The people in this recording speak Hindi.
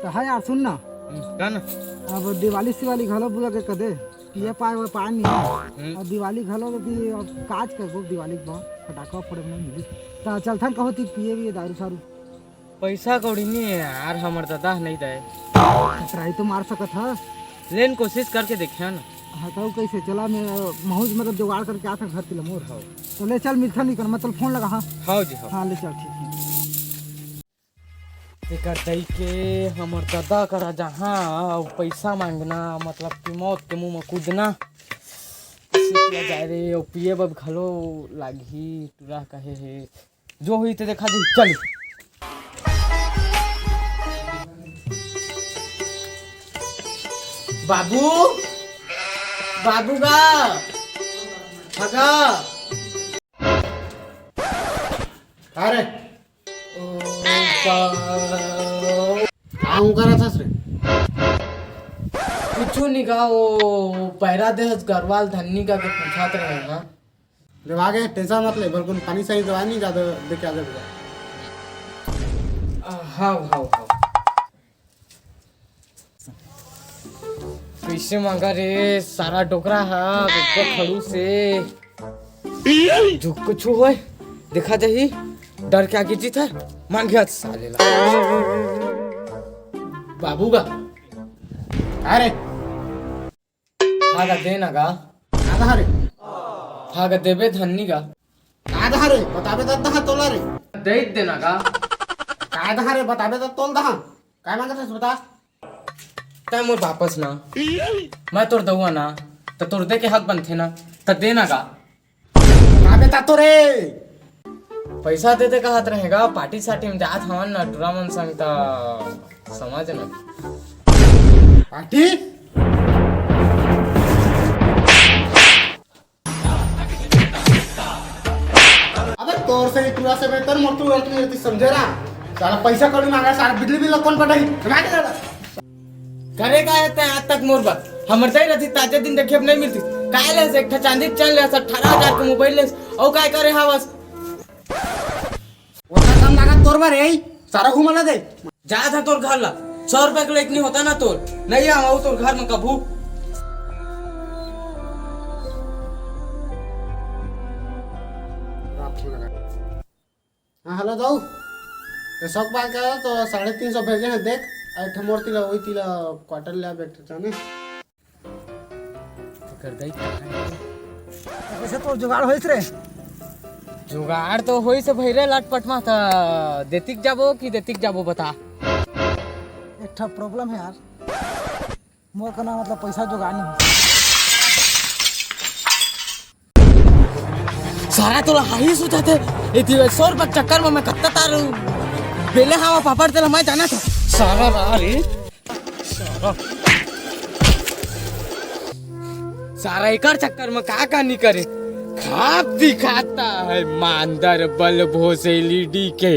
तो है यार सुन ना का ना अब दिवाली सिवाली घलो बुला के कदे पिए पाए वो पाए नहीं और दिवाली घलो तो काज कर गो दिवाली के बाद फटाका फोड़े नहीं मिली तो चल थन कहो ती पिए भी दारू सारू पैसा कौड़ी नहीं है यार हमर दादा नहीं दे ट्राई तो मार सकत है लेन कोशिश करके देखिए ना हाँ तो कैसे चला मैं महूज मतलब जुगाड़ करके आता घर के मोर हाँ तो ले चल मिलता नहीं कर मतलब फोन लगा हाँ हाँ जी हाँ ले चल ठीक है एकर दई के हमर दादा करा जहाँ पैसा मांगना मतलब कि मौत के मुंह में कूदना किया जाए रे और पिए बब घलो लागी तुरा कहे है जो हुई तो देखा दी चल बाबू बाबू का भगा अरे आऊं करा था रे कुछ नहीं कहा वो पैरा दे गरवाल धन्नी का के पूछात रहे ना जब आगे टेंशन मत ले बिल्कुल पानी सही दवा नहीं ज्यादा देख आ जाएगा हाँ हाँ हाँ कैसे मांगा रे सारा टोकरा है ऊपर खड़ू से झुक कुछ हुआ देखा जाही डर के आगे जीत है मांग गया साले ला बाबू का अरे हागा देना का आधा रे हागा देबे धन्नी का आधा रे बताबे दहा तोला रे दे देना का आधा रे बताबे तोल दहा काय मांगत है बता तय मोर वापस ना मैं तोर दऊआ ना तो तोर दे के हक बनथे ना तो देना का बताबे ता तो रे पैसा देते का हाथ रहेगा पार्टी साटी में जात हवन ना डुरा मन संग ता समझ ना पार्टी अबे तोर से इतना से बेहतर मोर तू गलती नहीं समझे ना सारा पैसा कौड़ी मांगा सारा बिजली बिल कौन पटाई कमा के दादा करे का है आज तक मोर बात हमर दई रहती ताजे दिन देखे नहीं मिलती काय ले से एक चांदी चल ले 18,000 के मोबाइल ले औ काय करे हवस वो काम लगा तोर बारे सारा घुमाना दे जा था तोर घर ला 100 रुपए के लेक नहीं होता ना तोर नहीं आऊ तोर घर में कभू हाँ हेलो दाऊ तो सब बात का तो 350 भेजे हैं देख ऐठ मोर तिला वही तिला क्वार्टर ले बैठे जाने कर दई कैसे तो जुगाड़ होइस रे जुगाड़ तो होई से भइरे लटपट मा था देतिक जाबो कि देतिक जाबो बता एक ठा प्रॉब्लम है यार मोर का ना मतलब पैसा जुगाड़ नहीं हो सारा तो हाई सोचते इति 100 रुपए चक्कर में मैं कत्ता तार बेले हवा पापड़ तेला मैं जाना था सारा रहा रे सारा एकर चक्कर में का नहीं करे खाप दिखाता है मांदर बल भोसेली डी के